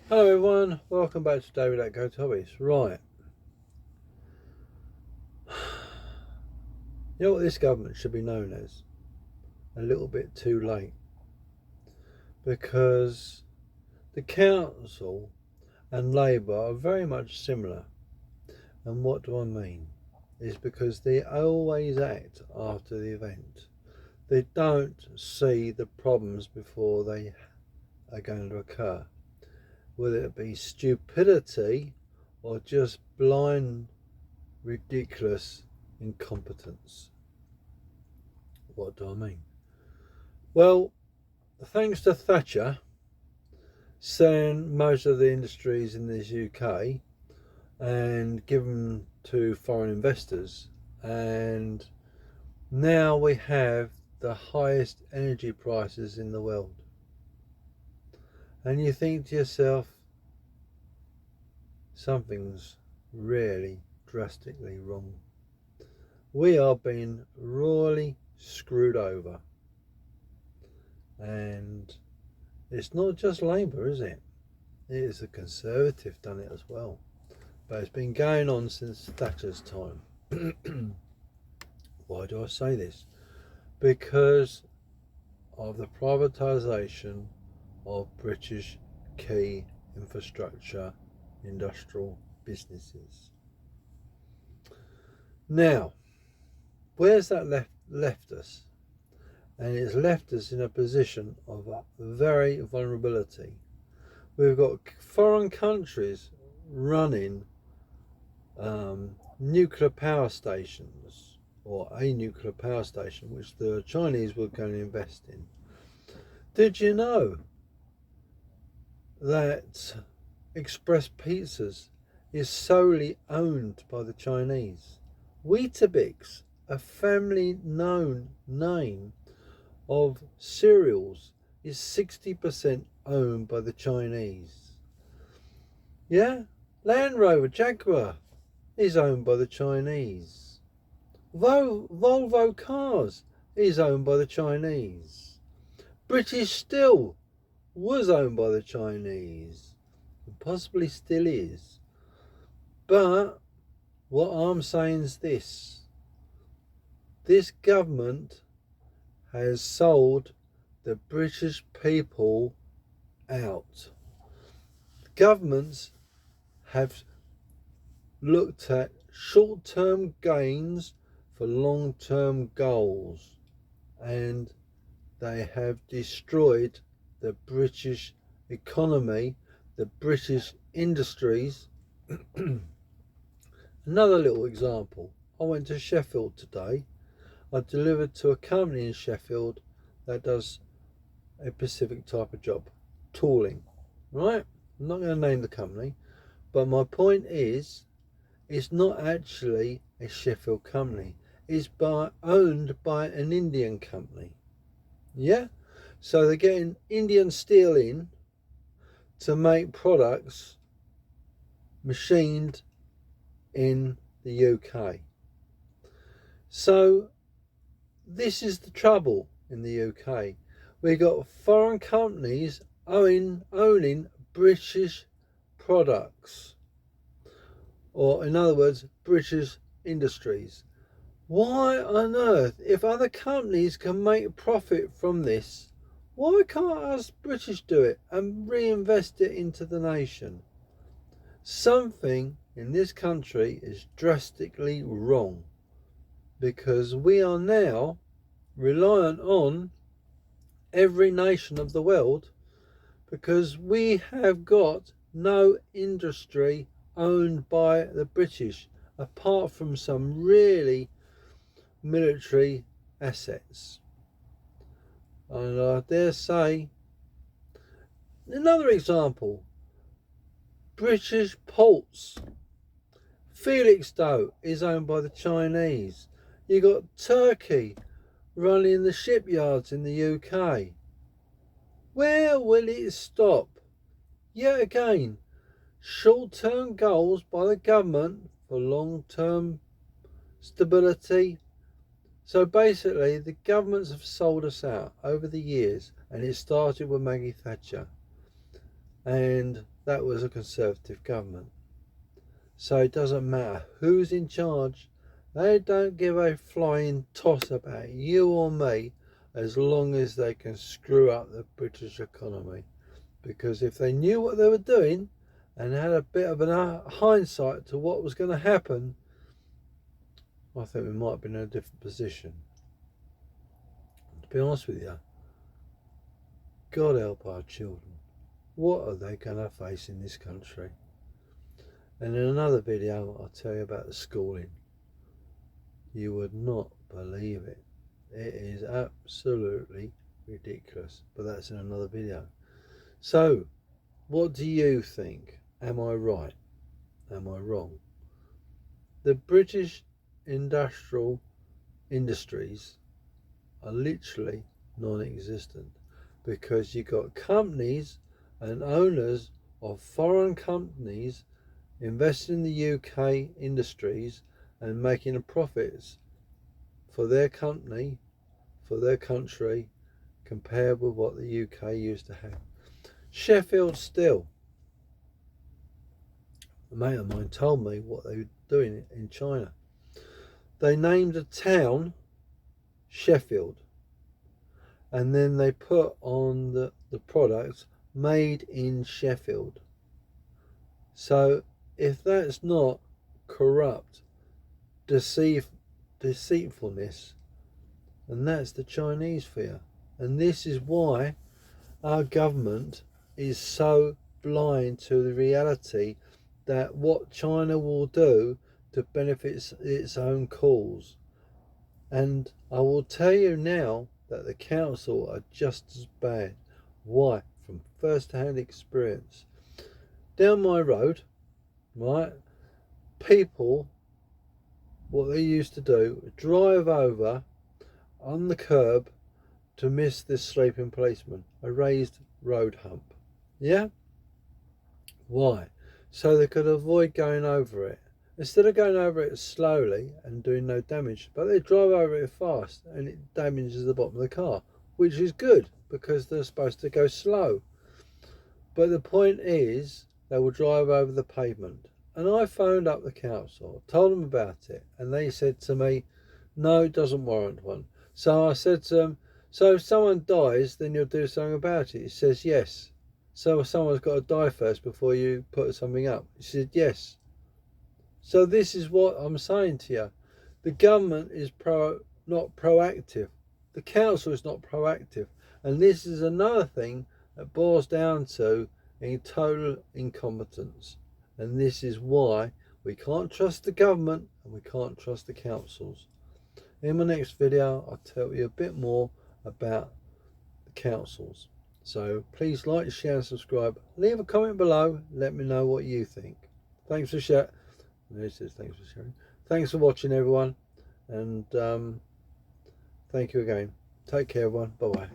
Hello everyone, welcome back to David at Go Hobbies. Right, you know what this government should be known as? A little bit too late. Because the council and Labour are very much similar. And what do I mean? Is because they always act after the event. They don't see the problems before they are going to occur. Whether it be stupidity or just blind, ridiculous incompetence. What do I mean? Well, thanks to Thatcher selling most of the industries in this UK and giving to foreign investors, and now we have the highest energy prices in the world. And you think to yourself, something's really drastically wrong. We are being royally screwed over. And it's not just Labour, is it? It is the Conservative done it as well. But it's been going on since Thatcher's time. Why do I say this? Because of the privatisation of British key infrastructure industrial businesses. Now, where's that left us? And it's left us in a position of very vulnerability. We've got foreign countries running nuclear power stations, or a nuclear power station, which the Chinese were going to invest in. Did you know that Express Pizzas is solely owned by the Chinese? Weetabix, a family known name of cereals, is 60% owned by the Chinese. Yeah? Land Rover Jaguar is owned by the Chinese. Volvo Cars is owned by the Chinese. British Steel was owned by the Chinese, and possibly still is. But what I'm saying is this government has sold the British people out. Governments have looked at short-term gains for long-term goals, and they have destroyed the British economy, the British industries. Another little example. I went to Sheffield today. I delivered to a company in Sheffield that does a specific type of job, tooling, right? I'm not going to name the company, but my point is, it's not actually a Sheffield company. It's owned by an Indian company. Yeah? So they're getting Indian steel in to make products machined in the UK. So this is the trouble in the UK. We got foreign companies owning British products, or in other words, British industries. Why on earth, if other companies can make profit from this, why can't us British do it and reinvest it into the nation? Something in this country is drastically wrong, because we are now reliant on every nation of the world, because we have got no industry owned by the British apart from some really military assets. And I dare say, another example, British ports. Felixstowe is owned by the Chinese. You got Turkey running the shipyards in the UK. Where will it stop? Yet again, short-term goals by the government for long-term stability. So basically, the governments have sold us out over the years, and it started with Maggie Thatcher. And that was a Conservative government. So it doesn't matter who's in charge. They don't give a flying toss about you or me as long as they can screw up the British economy. Because if they knew what they were doing and had a bit of an hindsight to what was going to happen, I think we might be in a different position. To be honest with you, God help our children. What are they going to face in this country? And in another video, I'll tell you about the schooling. You would not believe it. It is absolutely ridiculous. But that's in another video. So, what do you think? Am I right? Am I wrong? The British industrial industries are literally non-existent because you've got companies and owners of foreign companies investing in the UK industries and making profits for their company, for their country, compared with what the UK used to have. Sheffield Steel, a mate of mine told me what they were doing in China. They named a town Sheffield, and then they put on the products made in Sheffield. So if that's not corrupt deceitfulness, and that's the Chinese for you. And this is why our government is so blind to the reality that what China will do to benefit its own cause. And I will tell you now that the council are just as bad. Why? From first-hand experience. Down my road, right, people, what they used to do, drive over on the curb to miss this sleeping policeman, a raised road hump. Yeah? Why? So they could avoid going over it. Instead of going over it slowly and doing no damage, but they drive over it fast and it damages the bottom of the car, which is good because they're supposed to go slow. But the point is, they will drive over the pavement. And I phoned up the council, told them about it, and they said to me, no, it doesn't warrant one. So I said to them, so if someone dies, then you'll do something about it. He says, yes. So someone's got to die first before you put something up. He said, yes. So this is what I'm saying to you. The government is not proactive. The council is not proactive. And this is another thing that boils down to in total incompetence. And this is why we can't trust the government and we can't trust the councils. In my next video, I'll tell you a bit more about the councils. So please like, share and subscribe. Leave a comment below. Let me know what you think. Thanks for sharing. Thanks for sharing. Thanks for watching, everyone. And thank you again. Take care, everyone. Bye-bye.